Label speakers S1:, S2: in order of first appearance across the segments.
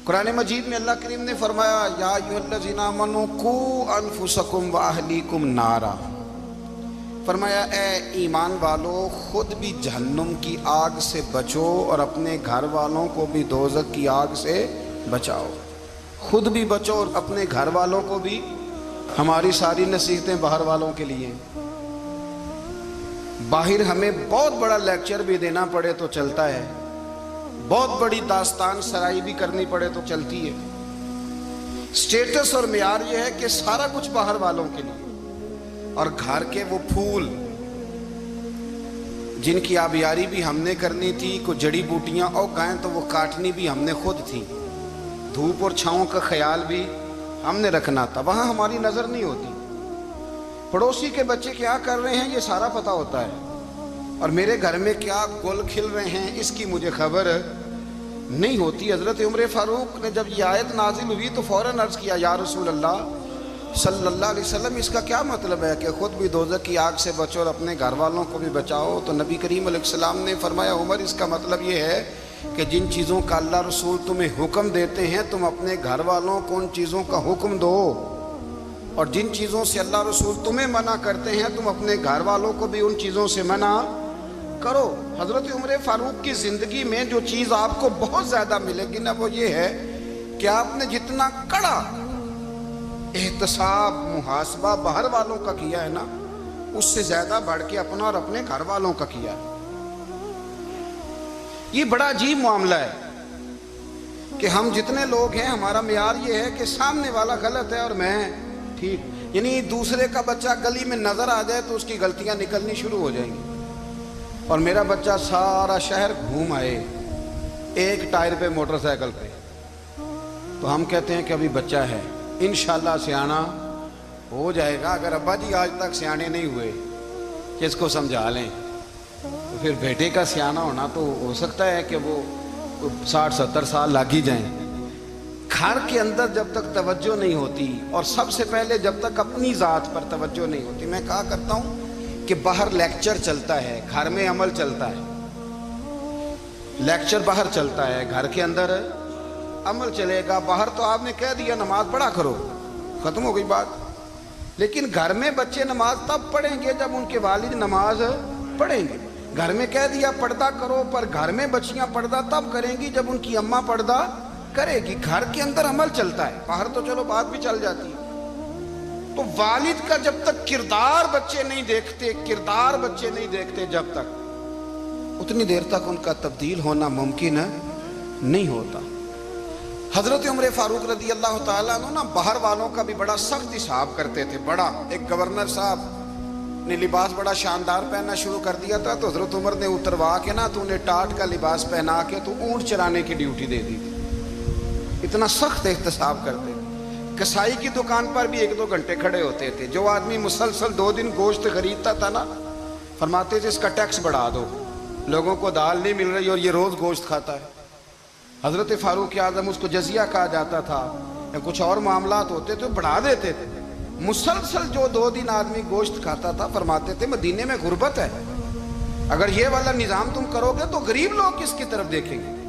S1: قرآن مجید میں اللہ کریم نے فرمایا یا ایھاالذین آمنوا قوا انفسکم واہلیکم نارا، فرمایا اے ایمان والو خود بھی جہنم کی آگ سے بچو اور اپنے گھر والوں کو بھی دوزخ کی آگ سے بچاؤ۔ خود بھی بچو اور اپنے گھر والوں کو بھی۔ ہماری ساری نصیحتیں باہر والوں کے لیے، باہر ہمیں بہت بڑا لیکچر بھی دینا پڑے تو چلتا ہے، بہت بڑی داستان سرائی بھی کرنی پڑے تو چلتی ہے۔ سٹیٹس اور معیار یہ ہے کہ سارا کچھ باہر والوں کے لیے، اور گھر کے وہ پھول جن کی آبیاری بھی ہم نے کرنی تھی، کوئی جڑی بوٹیاں اگائیں تو وہ کاٹنی بھی ہم نے خود تھی، دھوپ اور چھاؤں کا خیال بھی ہم نے رکھنا تھا، وہاں ہماری نظر نہیں ہوتی۔ پڑوسی کے بچے کیا کر رہے ہیں یہ سارا پتہ ہوتا ہے، اور میرے گھر میں کیا گل کھل رہے ہیں اس کی مجھے خبر نہیں ہوتی۔ حضرت عمر فاروق نے جب یہ آیت نازل ہوئی تو فوراً عرض کیا یا رسول اللہ صلی اللہ علیہ وسلم، اس کا کیا مطلب ہے کہ خود بھی دوزخ کی آگ سے بچو اور اپنے گھر والوں کو بھی بچاؤ؟ تو نبی کریم علیہ السلام نے فرمایا عمر اس کا مطلب یہ ہے کہ جن چیزوں کا اللہ رسول تمہیں حکم دیتے ہیں تم اپنے گھر والوں کو ان چیزوں کا حکم دو، اور جن چیزوں سے اللہ رسول تمہیں منع کرتے ہیں تم اپنے گھر والوں کو بھی ان چیزوں سے منع کرو۔ حضرت عمر فاروق کی زندگی میں جو چیز آپ کو بہت زیادہ ملے گی نا وہ یہ ہے کہ آپ نے جتنا کڑا احتساب محاسبہ باہر والوں کا کیا ہے نا، اس سے زیادہ بڑھ کے اپنا اور اپنے گھر والوں کا کیا ہے۔ یہ بڑا عجیب معاملہ ہے کہ ہم جتنے لوگ ہیں ہمارا معیار یہ ہے کہ سامنے والا غلط ہے اور میں ٹھیک، یعنی دوسرے کا بچہ گلی میں نظر آ جائے تو اس کی غلطیاں نکلنی شروع ہو جائیں گی، اور میرا بچہ سارا شہر گھوم آئے ایک ٹائر پہ موٹر سائیکل پہ تو ہم کہتے ہیں کہ ابھی بچہ ہے، انشاءاللہ سیانا ہو جائے گا۔ اگر ابا جی آج تک سیانے نہیں ہوئے کہ اس کو سمجھا لیں تو پھر بیٹے کا سیانا ہونا تو ہو سکتا ہے کہ وہ 60-70 سال لگ ہی جائیں۔ گھر کے اندر جب تک توجہ نہیں ہوتی، اور سب سے پہلے جب تک اپنی ذات پر توجہ نہیں ہوتی، میں کہا کرتا ہوں کہ باہر لیکچر چلتا ہے گھر میں عمل چلتا ہے۔ لیکچر باہر چلتا ہے گھر کے اندر عمل چلے گا۔ باہر تو آپ نے کہہ دیا نماز پڑھا کرو، ختم ہو گئی بات، لیکن گھر میں بچے نماز تب پڑھیں گے جب ان کے والد نماز پڑھیں گے۔ گھر میں کہہ دیا پردہ کرو، پر گھر میں بچیاں پردہ تب کریں گی جب ان کی اماں پردہ کرے گی۔ گھر کے اندر عمل چلتا ہے، باہر تو چلو بات بھی چل جاتی ہے۔ تو والد کا جب تک کردار بچے نہیں دیکھتے جب تک، اتنی دیر تک ان کا تبدیل ہونا ممکن نہیں ہوتا۔ حضرت عمر فاروق رضی اللہ تعالیٰ عنہ نا باہر والوں کا بھی بڑا سخت حساب کرتے تھے۔ بڑا ایک گورنر صاحب نے لباس بڑا شاندار پہننا شروع کر دیا تھا تو حضرت عمر نے اتروا کے نا تو انہیں ٹاٹ کا لباس پہنا کے تو اونٹ چرانے کی ڈیوٹی دے دی تھی۔ اتنا سخت احتساب کرتے۔ کسائی کی دکان پر بھی 1-2 گھنٹے کھڑے ہوتے تھے۔ جو آدمی مسلسل 2 دن گوشت خریدتا تھا نا، فرماتے تھے اس کا ٹیکس بڑھا دو، لوگوں کو دال نہیں مل رہی اور یہ روز گوشت کھاتا ہے۔ حضرت فاروق اعظم اس کو جزیہ کہا جاتا تھا، یا کچھ اور معاملات ہوتے تو بڑھا دیتے تھے۔ مسلسل جو 2 دن آدمی گوشت کھاتا تھا، فرماتے تھے مدینے میں غربت ہے، اگر یہ والا نظام تم کرو گے تو غریب لوگ کس کی طرف دیکھیں گے۔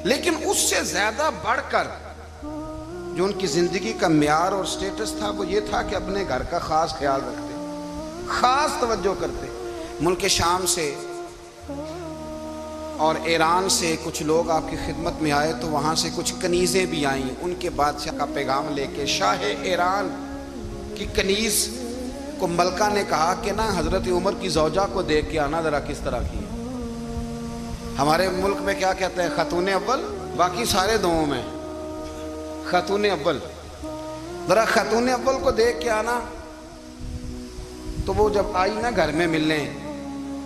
S1: لیکن اس سے زیادہ بڑھ کر جو ان کی زندگی کا معیار اور سٹیٹس تھا وہ یہ تھا کہ اپنے گھر کا خاص خیال رکھتے، خاص توجہ کرتے۔ ملک شام سے اور ایران سے کچھ لوگ آپ کی خدمت میں آئے تو وہاں سے کچھ کنیزیں بھی آئیں، ان کے بادشاہ کا پیغام لے کے۔ شاہ ایران کی کنیز کو ملکہ نے کہا کہ نا حضرت عمر کی زوجہ کو دیکھ کے آنا ذرا کس طرح کی ہے۔ ہمارے ملک میں کیا کہتے ہیں خاتون اول، باقی سارے دونوں میں خاتون اول، ذرا خاتون اول کو دیکھ کے آنا۔ تو وہ جب آئی نا گھر میں ملنے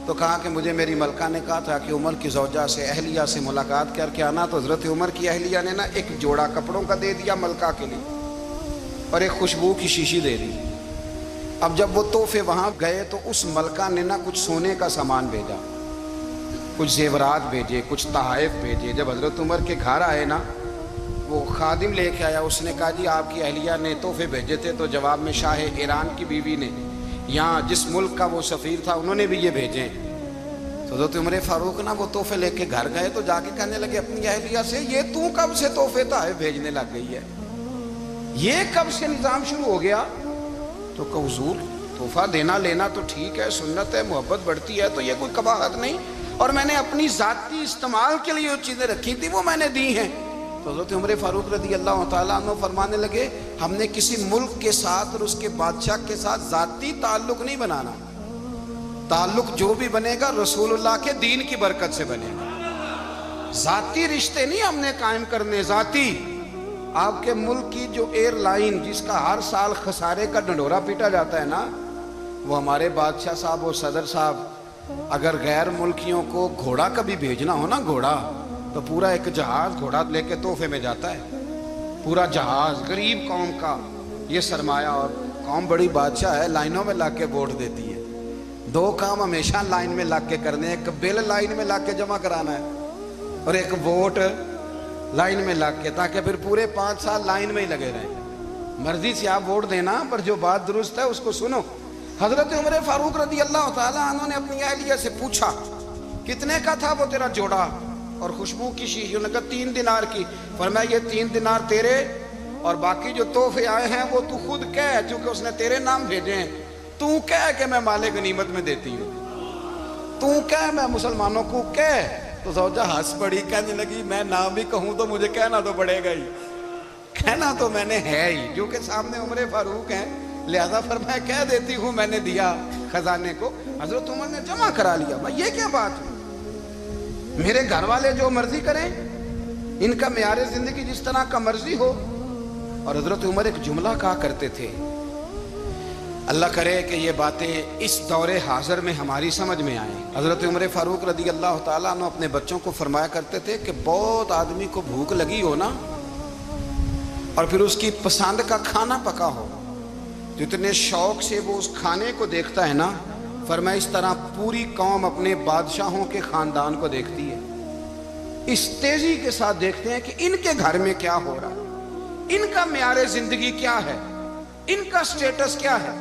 S1: تو کہا کہ مجھے میری ملکہ نے کہا تھا کہ عمر کی زوجہ سے اہلیہ سے ملاقات کر کے آنا۔ تو حضرت عمر کی اہلیہ نے نا ایک جوڑا کپڑوں کا دے دیا ملکہ کے لیے اور ایک خوشبو کی شیشی دے دی۔ اب جب وہ تحفے وہاں گئے تو اس ملکہ نے نا کچھ سونے کا سامان بھیجا، کچھ زیورات بھیجے، کچھ تحائف بھیجے۔ جب حضرت عمر کے گھر آئے نا وہ خادم لے کے آیا، اس نے کہا جی آپ کی اہلیہ نے تحفے بھیجے تھے، تو جواب میں شاہ ایران کی بیوی نے، یہاں جس ملک کا وہ سفیر تھا، انہوں نے بھی یہ بھیجے۔ تو حضرت عمر فاروق نا وہ تحفے لے کے گھر گئے تو جا کے کہنے لگے اپنی اہلیہ سے یہ تو کب سے تحفے تحائف بھیجنے لگ گئی ہے، یہ کب سے نظام شروع ہو گیا؟ تو کہ حضور تحفہ دینا لینا تو ٹھیک ہے، سنت ہے، محبت بڑھتی ہے، تو یہ کوئی قباحت نہیں، اور میں نے اپنی ذاتی استعمال کے لیے جو چیزیں رکھی تھی وہ میں نے دی ہیں۔ تو حضرت عمر فاروق رضی اللہ تعالیٰ عنہ فرمانے لگے ہم نے کسی ملک کے ساتھ اور اس کے بادشاہ کے ساتھ ذاتی تعلق نہیں بنانا، تعلق جو بھی بنے گا رسول اللہ کے دین کی برکت سے بنے گا، ذاتی رشتے نہیں ہم نے قائم کرنے، ذاتی۔ آپ کے ملک کی جو ایئر لائن جس کا ہر سال خسارے کا ڈنڈورا پیٹا جاتا ہے نا، وہ ہمارے بادشاہ صاحب اور صدر صاحب اگر غیر ملکیوں کو گھوڑا کبھی بھیجنا ہو نا، گھوڑا، تو پورا ایک جہاز گھوڑا لے کے تحفے میں جاتا ہے، پورا جہاز غریب قوم کا یہ سرمایہ، اور قوم بڑی بادشاہ ہے، لائنوں میں لگ کے ووٹ دیتی ہے۔ دو کام ہمیشہ لائن میں لگ کے کرنے، ایک بل لائن میں لگ کے جمع کرانا ہے اور ایک ووٹ لائن میں لگ کے، تاکہ پھر پورے 5 سال لائن میں ہی لگے رہیں۔ مرضی سے آپ ووٹ دینا، پر جو بات درست ہے اس کو سنو۔ حضرت عمر فاروق رضی اللہ تعالیٰ عنہ نے اپنی اہلیہ سے پوچھا کتنے کا تھا وہ تیرا جوڑا اور خوشبو کی شیشی؟ انہوں نے کہا 3 دینار کی۔ فرمایا یہ 3 دینار تیرے اور باقی جو تحفے آئے ہیں وہ تو خود کہہ، چونکہ اس نے تیرے نام بھیجے ہیں، تو کہہ کہ میں مال غنیمت میں دیتی ہوں، تو کہہ میں مسلمانوں کو کہہ۔ تو زوجہ ہنس پڑی، کہنے لگی میں نہ بھی کہوں تو مجھے کہنا تو پڑے گا ہی، کہنا تو میں نے ہے ہی، کیونکہ سامنے عمر فاروق ہیں، لہذا فرمایا کہہ دیتی ہوں میں نے دیا خزانے کو۔ حضرت عمر نے جمع کرا لیا۔ بھائی یہ کیا بات ہے؟ میرے گھر والے جو مرضی کریں، ان کا معیار زندگی جس طرح کا مرضی ہو۔ اور حضرت عمر ایک جملہ کہا کرتے تھے، اللہ کرے کہ یہ باتیں اس دور حاضر میں ہماری سمجھ میں آئیں۔ حضرت عمر فاروق رضی اللہ تعالیٰ عنہ اپنے بچوں کو فرمایا کرتے تھے کہ بہت آدمی کو بھوک لگی ہو نا، اور پھر اس کی پسند کا کھانا پکا ہو، تو اتنے شوق سے وہ اس کھانے کو دیکھتا ہے نا، فرمایا اس طرح پوری قوم اپنے بادشاہوں کے خاندان کو دیکھتی ہے، اس تیزی کے ساتھ دیکھتے ہیں کہ ان کے گھر میں کیا ہو رہا، ان کا معیار زندگی کیا ہے، ان کا سٹیٹس کیا ہے۔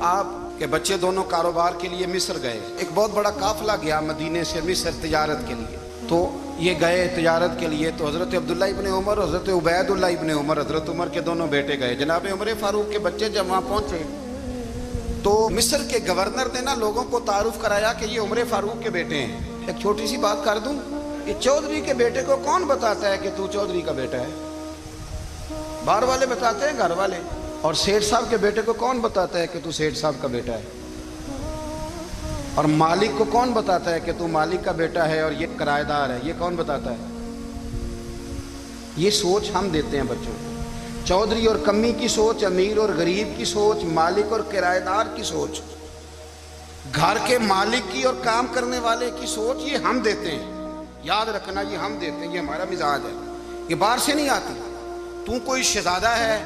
S1: آپ کے بچے دونوں کاروبار کے لیے مصر گئے، ایک بہت بڑا قافلہ گیا مدینے سے مصر تجارت کے لیے، تو یہ گئے تجارت کے لیے، تو حضرت عبداللہ ابن عمر، حضرت عبید اللہ ابن عمر، حضرت عمر کے دونوں بیٹے گئے۔ جناب عمر فاروق کے بچے جب وہاں پہنچے تو مصر کے گورنر نے نا لوگوں کو تعارف کرایا کہ یہ عمر فاروق کے بیٹے ہیں۔ ایک چھوٹی سی بات کر دوں، یہ چودھری کے بیٹے کو کون بتاتا ہے کہ تو چودھری کا بیٹا ہے؟ باہر والے بتاتے ہیں، گھر والے۔ اور سیٹھ صاحب کے بیٹے کو کون بتاتا ہے کہ تو سیٹھ صاحب کا بیٹا ہے؟ اور مالک کو کون بتاتا ہے کہ تو مالک کا بیٹا ہے اور یہ کرایہ دار ہے؟ یہ کون بتاتا ہے؟ یہ سوچ ہم دیتے ہیں بچوں کو، چودھری اور کمی کی سوچ، امیر اور غریب کی سوچ، مالک اور کرایہ دار کی سوچ، گھر کے مالک کی اور کام کرنے والے کی سوچ، یہ ہم دیتے ہیں۔ یاد رکھنا یہ ہم دیتے ہیں، یہ ہمارا مزاج ہے، یہ باہر سے نہیں آتی۔ تو کوئی شہزادہ ہے،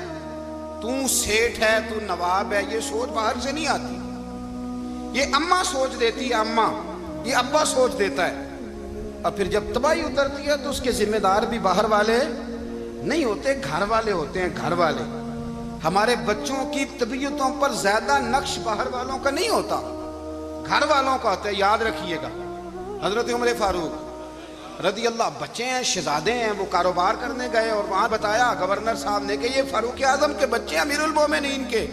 S1: تو سیٹھ ہے، تو نواب ہے، یہ سوچ باہر سے نہیں آتی، یہ اماں سوچ دیتی ہے، اماں، یہ ابا سوچ دیتا ہے۔ اور پھر جب تباہی اترتی ہے تو اس کے ذمہ دار بھی باہر والے نہیں ہوتے، گھر والے ہوتے ہیں، گھر والے۔ ہمارے بچوں کی طبیعتوں پر زیادہ نقش باہر والوں کا نہیں ہوتا، گھر والوں کا ہوتا ہے، یاد رکھیے گا۔ حضرت عمر فاروق رضی اللہ، بچے ہیں، شہزادے ہیں، وہ کاروبار کرنے گئے اور وہاں بتایا گورنر صاحب نے کہ یہ فاروق اعظم کے بچے امیر المومنین کے۔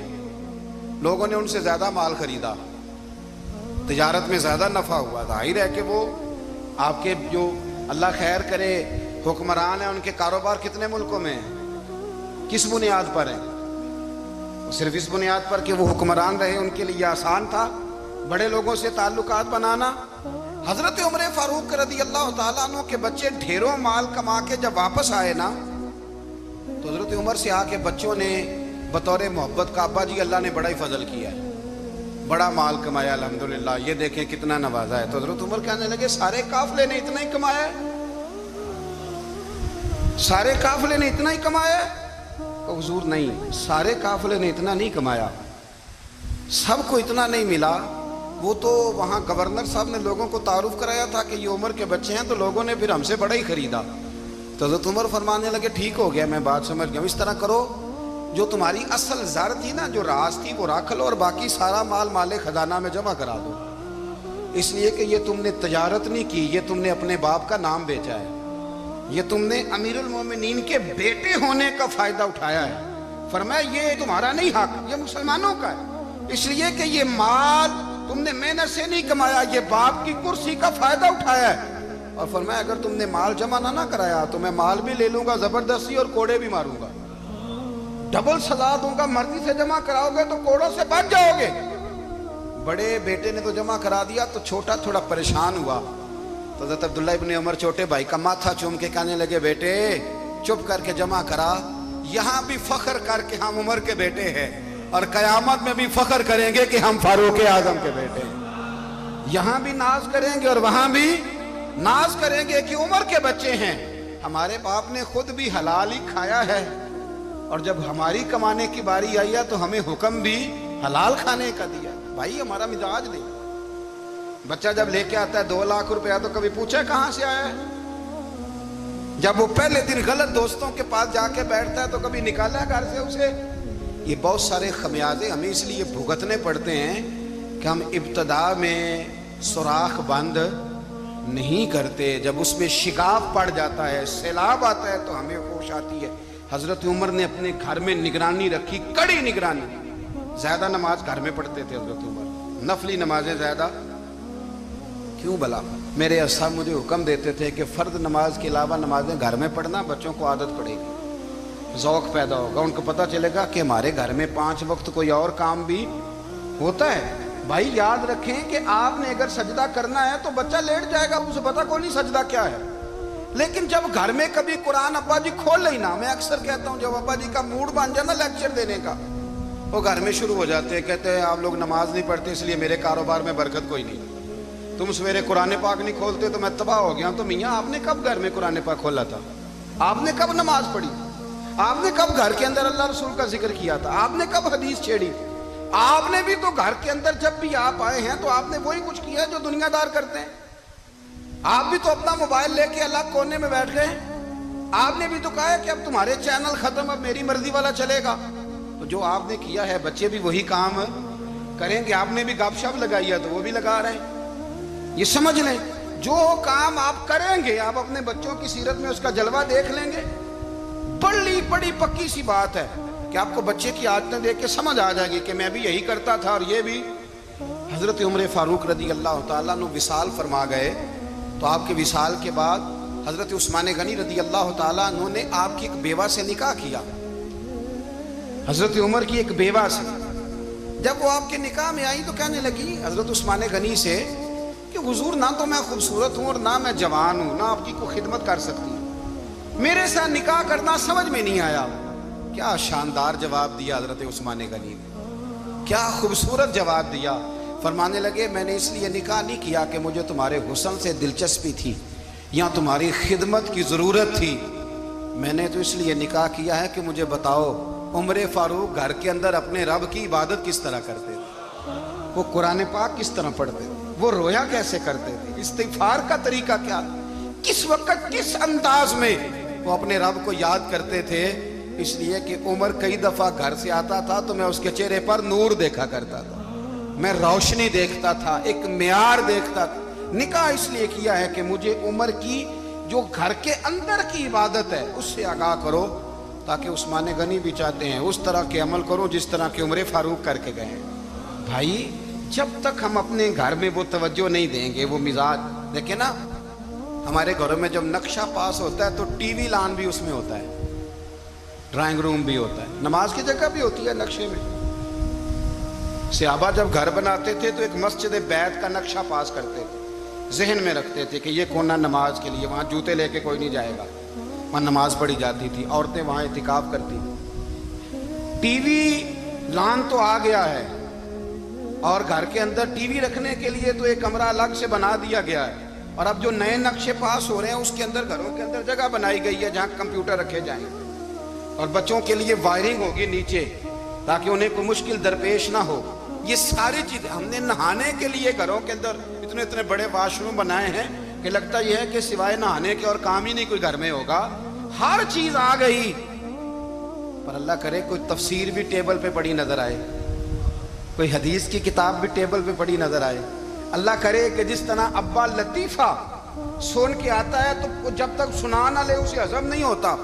S1: لوگوں نے ان سے زیادہ مال خریدا، تجارت میں زیادہ نفع ہوا، ظاہر ہے کہ وہ آپ کے جو اللہ خیر کرے حکمران ہیں، ان کے کاروبار کتنے ملکوں میں ہیں، کس بنیاد پر ہیں؟ صرف اس بنیاد پر کہ وہ حکمران رہے، ان کے لیے آسان تھا بڑے لوگوں سے تعلقات بنانا۔ حضرت عمر فاروق رضی اللہ تعالیٰ عنہ کے بچے ڈھیروں مال کما کے جب واپس آئے نا، تو حضرت عمر سے آ کے بچوں نے بطور محبت کا، ابا جی اللہ نے بڑا ہی فضل کیا ہے، بڑا مال کمایا الحمدللہ، یہ دیکھیں کتنا نوازا ہے۔ تو حضرت عمر کہنے لگے سارے قافلے نے اتنا ہی کمایا ہے، سارے قافلے نے اتنا ہی کمایا ہے؟ تو حضور نہیں، سارے قافلے نے اتنا نہیں کمایا، سب کو اتنا نہیں ملا۔ وہ تو وہاں گورنر صاحب نے لوگوں کو تعارف کرایا تھا کہ یہ عمر کے بچے ہیں، تو لوگوں نے پھر ہم سے بڑا ہی خریدا۔ تو حضرت عمر فرمانے لگے ٹھیک ہو گیا، میں بات سمجھ گیا، اس طرح کرو جو تمہاری اصل زر تھی نا، جو راز تھی وہ رکھ لو، اور باقی سارا مال مال خزانہ میں جمع کرا دو۔ اس لیے کہ یہ تم نے تجارت نہیں کی، یہ تم نے اپنے باپ کا نام بیچا ہے، یہ تم نے امیر المومنین کے بیٹے ہونے کا فائدہ اٹھایا ہے۔ فرمایا یہ تمہارا نہیں حق، یہ مسلمانوں کا ہے، اس لیے کہ یہ مال تم نے محنت سے نہیں کمایا، یہ باپ کی کرسی کا فائدہ اٹھایا ہے۔ اور فرمایا اگر تم نے مال جمع نہ کرایا تو میں مال بھی لے لوں گا زبردستی اور کوڑے بھی ماروں گا، ڈبل سزا دوں گا۔ مرضی سے جمع کراؤ گے تو کوڑوں سے بچ جاؤ گے۔ بڑے بیٹے نے تو جمع کرا دیا تو چھوٹا تھوڑا پریشان ہوا، تو حضرت عبداللہ ابن عمر چھوٹے بھائی کا ماتھا چوم کے کہنے لگے بیٹے چپ کر کے جمع کرا، یہاں بھی فخر کر کے ہم عمر کے بیٹے ہیں اور قیامت میں بھی فخر کریں گے کہ ہم فاروق اعظم کے بیٹے ہیں۔ یہاں بھی ناز کریں گے اور وہاں بھی ناز کریں گے کہ عمر کے بچے ہیں۔ ہمارے باپ نے خود بھی حلال ہی کھایا ہے، اور جب ہماری کمانے کی باری آئی ہے تو ہمیں حکم بھی حلال کھانے کا دیا۔ بھائی ہمارا مزاج دے، بچہ جب لے کے آتا ہے 2 لاکھ روپیہ تو کبھی پوچھا کہاں سے آیا ہے؟ جب وہ پہلے دن غلط دوستوں کے پاس جا کے بیٹھتا ہے تو کبھی نکالا ہے گھر سے اسے؟ یہ بہت سارے خمیازے ہمیں اس لیے بھگتنے پڑتے ہیں کہ ہم ابتدا میں سوراخ بند نہیں کرتے، جب اس میں شگاف پڑ جاتا ہے، سیلاب آتا ہے تو ہمیں ہوش آتی ہے۔ حضرت عمر نے اپنے گھر میں نگرانی رکھی، کڑی نگرانی۔ زیادہ نماز گھر میں پڑھتے تھے حضرت عمر، نفلی نمازیں زیادہ کیوں بلا؟ میرے اصحاب مجھے حکم دیتے تھے کہ فرض نماز کے علاوہ نمازیں گھر میں پڑھنا، بچوں کو عادت پڑے گی، ذوق پیدا ہوگا، ان کو پتہ چلے گا کہ ہمارے گھر میں 5 وقت کوئی اور کام بھی ہوتا ہے۔ بھائی یاد رکھیں کہ آپ نے اگر سجدہ کرنا ہے تو بچہ لیٹ جائے گا، اسے پتہ کوئی نہیں سجدہ کیا ہے، لیکن جب گھر میں کبھی قرآن ابا جی کھول لئی نا، میں اکثر کہتا ہوں جب ابا جی کا موڈ بن جائے نا لیکچر دینے کا، وہ گھر میں شروع ہو جاتے ہیں، کہتے ہیں آپ لوگ نماز نہیں پڑھتے اس لیے میرے کاروبار میں برکت کوئی نہیں، تم سویرے قرآن پاک نہیں کھولتے تو میں تباہ ہو گیا ہوں۔ تو میاں آپ نے کب گھر میں قرآن پاک کھولا تھا؟ آپ نے کب نماز پڑھی؟ آپ نے کب گھر کے اندر اللہ رسول کا ذکر کیا تھا؟ آپ نے کب حدیث چھیڑی؟ آپ نے بھی تو گھر کے اندر جب بھی آپ آئے ہیں تو آپ نے وہی کچھ کیا جو دنیا دار کرتے ہیں۔ آپ بھی تو اپنا موبائل لے کے الگ کونے میں بیٹھ گئے، آپ نے بھی تو کہا ہے کہ اب تمہارے چینل ختم، اب میری مرضی والا چلے گا۔ تو جو آپ نے کیا ہے بچے بھی وہی کام کریں گے۔ آپ نے بھی گپ شپ لگائی ہے تو وہ بھی لگا رہے ہیں۔ یہ سمجھ لیں جو کام آپ کریں گے آپ اپنے بچوں کی سیرت میں اس کا جلوہ دیکھ لیں گے۔ بڑی پکی سی بات ہے کہ آپ کو بچے کی عادتیں دیکھ کے سمجھ آ جائے گی کہ میں بھی یہی کرتا تھا اور یہ بھی۔ حضرت عمر فاروق رضی اللہ تعالیٰ عنہ وصال فرما گئے، تو آپ کے وصال کے بعد حضرت عثمان غنی رضی اللہ تعالیٰ عنہ نے آپ کی ایک بیوہ سے نکاح کیا، حضرت عمر کی ایک بیوہ سے۔ جب وہ آپ کے نکاح میں آئی تو کہنے لگی حضرت عثمان غنی سے کہ حضور نہ تو میں خوبصورت ہوں اور نہ میں جوان ہوں، نہ آپ کی کوئی خدمت کر سکتی ہوں، میرے ساتھ نکاح کرنا سمجھ میں نہیں آیا۔ کیا شاندار جواب دیا حضرت عثمان غنی نے، کیا خوبصورت جواب دیا۔ فرمانے لگے میں نے اس لیے نکاح نہیں کیا کہ مجھے تمہارے حسن سے دلچسپی تھی یا تمہاری خدمت کی ضرورت تھی، میں نے تو اس لیے نکاح کیا ہے کہ مجھے بتاؤ عمر فاروق گھر کے اندر اپنے رب کی عبادت کس طرح کرتے تھے، وہ قرآن پاک کس طرح پڑھتے تھے، وہ رویا کیسے کرتے تھے، استغفار کا طریقہ کیا، کس وقت کس انداز میں وہ اپنے رب کو یاد کرتے تھے۔ اس لیے کہ عمر کئی دفعہ گھر سے آتا تھا تو میں اس کے چہرے پر نور دیکھا کرتا تھا، میں روشنی دیکھتا تھا، ایک معیار دیکھتا تھا۔ نکاح اس لیے کیا ہے کہ مجھے عمر کی جو گھر کے اندر کی عبادت ہے اس سے آگاہ کرو، تاکہ عثمان غنی بھی چاہتے ہیں اس طرح کے عمل کرو جس طرح کہ عمر فاروق کر کے گئے ہیں۔ بھائی جب تک ہم اپنے گھر میں وہ توجہ نہیں دیں گے، وہ مزاج دیکھیں نا، ہمارے گھروں میں جب نقشہ پاس ہوتا ہے تو ٹی وی لان بھی اس میں ہوتا ہے، ڈرائنگ روم بھی ہوتا ہے، نماز کی جگہ بھی ہوتی ہے نقشے میں۔ صحابہ جب گھر بناتے تھے تو ایک مسجد بیت کا نقشہ پاس کرتے تھے، ذہن میں رکھتے تھے کہ یہ کونا نماز کے لیے، وہاں جوتے لے کے کوئی نہیں جائے گا، وہاں نماز پڑھی جاتی تھی، عورتیں وہاں اعتکاف کرتی تھیں۔ ٹی وی لان تو آ گیا ہے اور گھر کے اندر ٹی وی رکھنے کے لیے تو ایک کمرہ الگ سے بنا دیا گیا ہے، اور اب جو نئے نقشے پاس ہو رہے ہیں اس کے اندر گھروں کے اندر جگہ بنائی گئی ہے جہاں کمپیوٹر رکھے جائیں گے، اور بچوں کے لیے وائرنگ ہوگی نیچے تاکہ انہیں کوئی مشکل درپیش نہ ہو۔ یہ ساری چیزیں ہم نے نہانے کے لیے گھروں کے اندر اتنے بڑے واش روم بنائے ہیں کہ لگتا یہ ہے کہ سوائے نہانے کے اور کام ہی نہیں کوئی گھر میں ہوگا، ہر چیز آ گئی۔ پر اللہ کرے کوئی تفسیر بھی ٹیبل پہ پڑی نظر آئے، کوئی حدیث کی کتاب بھی ٹیبل پہ پڑی نظر آئے، اللہ کرے کہ جس طرح ابا لطیفہ سن کے آتا ہے تو جب تک سنا نہ لے اسے ہضم نہیں ہوتا،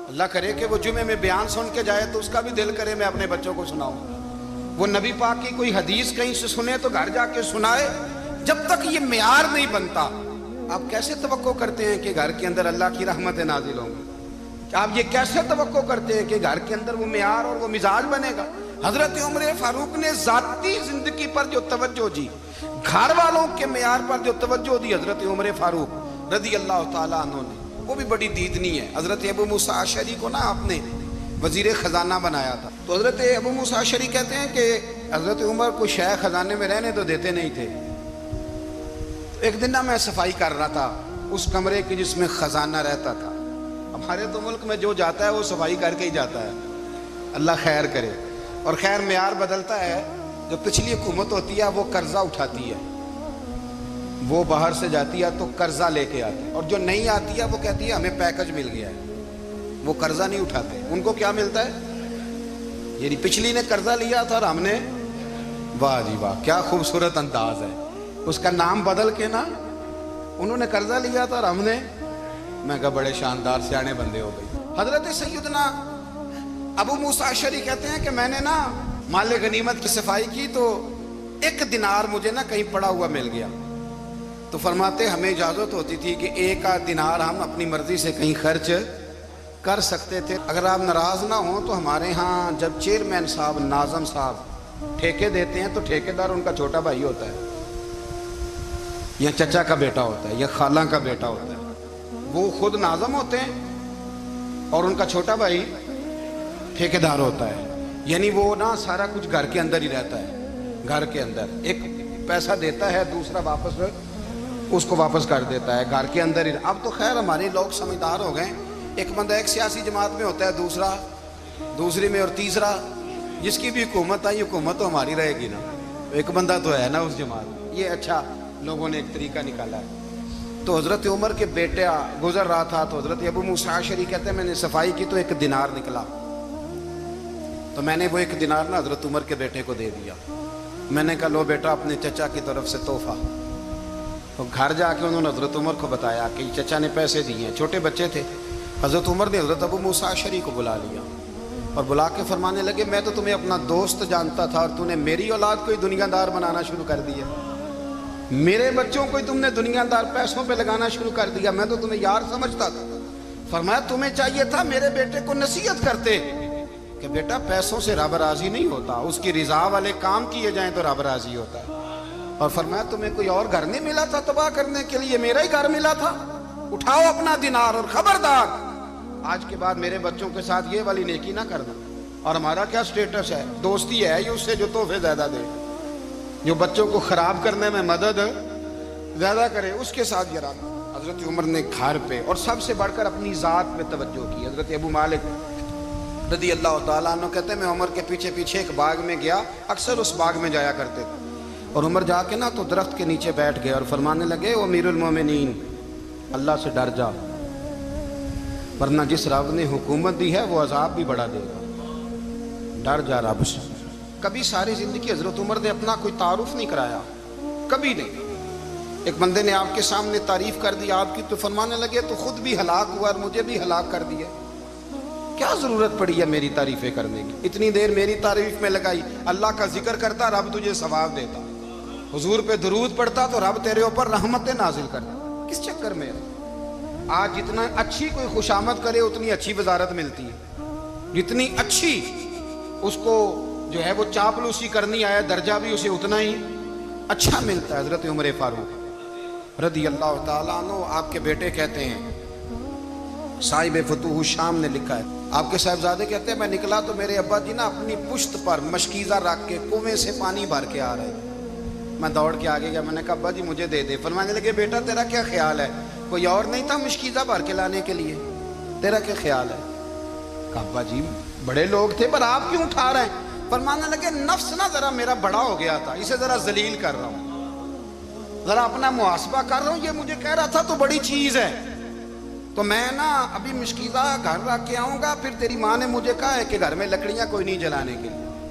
S1: اللہ کرے کہ وہ جمعے میں بیان سن کے جائے تو اس کا بھی دل کرے میں اپنے بچوں کو سناؤں۔ وہ نبی پاک کی کوئی حدیث کہیں سے سنے تو گھر جا کے سنائے۔ جب تک یہ معیار نہیں بنتا، آپ کیسے توقع کرتے ہیں کہ گھر کے اندر اللہ کی رحمتیں نازل ہوں گی؟ آپ یہ کیسے توقع کرتے ہیں کہ گھر کے اندر وہ معیار اور وہ مزاج بنے گا؟ حضرت عمر فاروق نے ذاتی زندگی پر جو توجہ دی، گھر والوں کے معیار پر جو توجہ دی حضرت عمر فاروق رضی اللہ تعالیٰ عنہ نے، وہ بھی بڑی دیدنی ہے۔ حضرت ابو موسیٰ اشعری کو نا آپ نے وزیر خزانہ بنایا تھا، تو حضرت ابو موسیٰ اشعری کہتے ہیں کہ حضرت عمر کو شے خزانے میں رہنے تو دیتے نہیں تھے۔ ایک دن نا میں صفائی کر رہا تھا اس کمرے کی جس میں خزانہ رہتا تھا۔ ہمارے تو ملک میں جو جاتا ہے وہ صفائی کر کے ہی جاتا ہے، اللہ خیر کرے۔ اور خیر معیار بدلتا ہے، جو پچھلی حکومت ہوتی ہے وہ قرضہ اٹھاتی ہے، وہ باہر سے جاتی ہے تو قرضہ لے کے آتی ہے، اور جو نہیں آتی ہے وہ کہتی ہے ہمیں پیکج مل گیا ہے، وہ قرضہ نہیں اٹھاتے۔ ان کو کیا ملتا ہے؟ یعنی پچھلی نے قرضہ لیا تھا اور ہم نے، واہ جی واہ کیا خوبصورت انداز ہے، اس کا نام بدل کے نا، انہوں نے قرضہ لیا تھا اور ہم نے، میں کہا بڑے شاندار سیانے بندے ہو گئی۔ حضرت سیدنا ابو موسیٰ اشعری کہتے ہیں کہ میں نے نا مال غنیمت کی صفائی کی تو 1 دینار مجھے نا کہیں پڑا ہوا مل گیا، تو فرماتے ہمیں اجازت ہوتی تھی کہ 1 دینار ہم اپنی مرضی سے کہیں خرچ کر سکتے تھے۔ اگر آپ ناراض نہ ہوں تو ہمارے ہاں جب چیئرمین صاحب، ناظم صاحب ٹھیکے دیتے ہیں تو ٹھیکیدار ان کا چھوٹا بھائی ہوتا ہے، یا چچا کا بیٹا ہوتا ہے، یا خالہ کا بیٹا ہوتا ہے۔ وہ خود ناظم ہوتے ہیں اور ان کا چھوٹا بھائی ٹھیکیدار ہوتا ہے، یعنی وہ نا سارا کچھ گھر کے اندر ہی رہتا ہے، گھر کے اندر ایک پیسہ دیتا ہے، دوسرا واپس اس کو واپس کر دیتا ہے، گھر کے اندر ہی۔ اب تو خیر ہمارے لوگ سمجھدار ہو گئے، ایک بندہ ایک سیاسی جماعت میں ہوتا ہے، دوسرا دوسری میں، اور تیسرا جس کی بھی حکومت آئی، حکومت تو ہماری رہے گی نا، ایک بندہ تو ہے نا اس جماعت میں۔ یہ اچھا لوگوں نے ایک طریقہ نکالا ہے۔ تو حضرت عمر کے بیٹا گزر رہا تھا تو حضرت ابو موسیٰ اشعری کہتے ہیں میں نے صفائی کی تو 1 دینار نکلا، تو میں نے وہ 1 دینار نا حضرت عمر کے بیٹے کو دے دیا۔ میں نے کہا لو بیٹا اپنے چچا کی طرف سے تحفہ۔ تو گھر جا کے انہوں نے حضرت عمر کو بتایا کہ چچا نے پیسے دیے ہیں، چھوٹے بچے تھے۔ حضرت عمر نے حضرت ابو موسیٰ اشعری کو بلا لیا اور بلا کے فرمانے لگے میں تو تمہیں اپنا دوست جانتا تھا اور تو نے میری اولاد کو ہی دنیا دار بنانا شروع کر دیا، میرے بچوں کو ہی تم نے دنیا دار پیسوں پہ لگانا شروع کر دیا، میں تو تمہیں یار سمجھتا تھا۔ فرمایا تمہیں چاہیے تھا میرے بیٹے کو نصیحت کرتے کہ بیٹا پیسوں سے رب راضی نہیں ہوتا، اس کی رضا والے کام کیے جائیں تو رب راضی ہوتا ہے۔ اور فرمایا تمہیں کوئی اور گھر نہیں ملا تھا تباہ کرنے کے لیے، میرا ہی گھر ملا تھا، اٹھاؤ اپنا دینار اور خبردار آج کے بعد میرے بچوں کے ساتھ یہ والی نیکی نہ کرنا۔ اور ہمارا کیا سٹیٹس ہے؟ دوستی ہے یہ اس سے جو تحفے زیادہ دے، جو بچوں کو خراب کرنے میں مدد زیادہ کرے، اس کے ساتھ یہ رہا۔ حضرت عمر نے گھر پہ اور سب سے بڑھ کر اپنی ذات پہ توجہ کی۔ حضرت ابو مالک رضی اللہ تعالیٰ عنہ کہتے ہیں میں عمر کے پیچھے پیچھے ایک باغ میں گیا، اکثر اس باغ میں جایا کرتے تھے، اور عمر جا کے نا تو درخت کے نیچے بیٹھ گئے اور فرمانے لگے او امیر المومنین اللہ سے ڈر جا، ورنہ جس رب نے حکومت دی ہے وہ عذاب بھی بڑا دے گا، ڈر جا رب سے۔ کبھی ساری زندگی حضرت عمر نے اپنا کوئی تعارف نہیں کرایا، کبھی نہیں۔ ایک بندے نے آپ کے سامنے تعریف کر دی آپ کی تو فرمانے لگے تو خود بھی ہلاک ہوا اور مجھے بھی ہلاک کر دیا، کیا ضرورت پڑی ہے میری تعریفیں کرنے کی؟ اتنی دیر میری تعریف میں لگائی، اللہ کا ذکر کرتا رب تجھے ثواب دیتا، حضور پہ درود پڑھتا تو رب تیرے اوپر رحمتیں نازل کرتا، کس چکر میں؟ آج جتنا اچھی کوئی خوشامد کرے اتنی اچھی وزارت ملتی ہے، جتنی اچھی اس کو جو ہے وہ چاپلوسی کرنی آیا درجہ بھی اسے اتنا ہی اچھا ملتا ہے۔ حضرت عمر فاروق رضی اللہ تعالیٰ عنہ آپ کے بیٹے کہتے ہیں، صاحب فتوح الشام نے لکھا ہے، آپ کے صاحبزادے کہتے ہیں میں نکلا تو میرے ابا جی نا اپنی پشت پر مشکیزہ رکھ کے کنویں سے پانی بھر کے آ رہے تھے۔ میں دوڑ کے آگے گیا، میں نے کہا ابا جی مجھے دے دے۔ فرمانے لگے بیٹا تیرا کیا خیال ہے، کوئی اور نہیں تھا مشکیزہ بھر کے لانے کے لیے، تیرا کیا خیال ہے؟ کہا ابا جی بڑے لوگ تھے پر آپ کیوں اٹھا رہے ہیں؟ فرمانے لگے نفس نا ذرا میرا بڑا ہو گیا تھا، اسے ذرا ذلیل کر رہا ہوں، ذرا اپنا محاسبہ کر رہا ہوں، یہ مجھے کہہ رہا تھا تو بڑی چیز ہے، تو میں نا ابھی مشکیزہ گھر رکھ کے آؤں گا، پھر تیری ماں نے مجھے کہا ہے کہ گھر میں لکڑیاں کوئی نہیں جلانے کے لیے،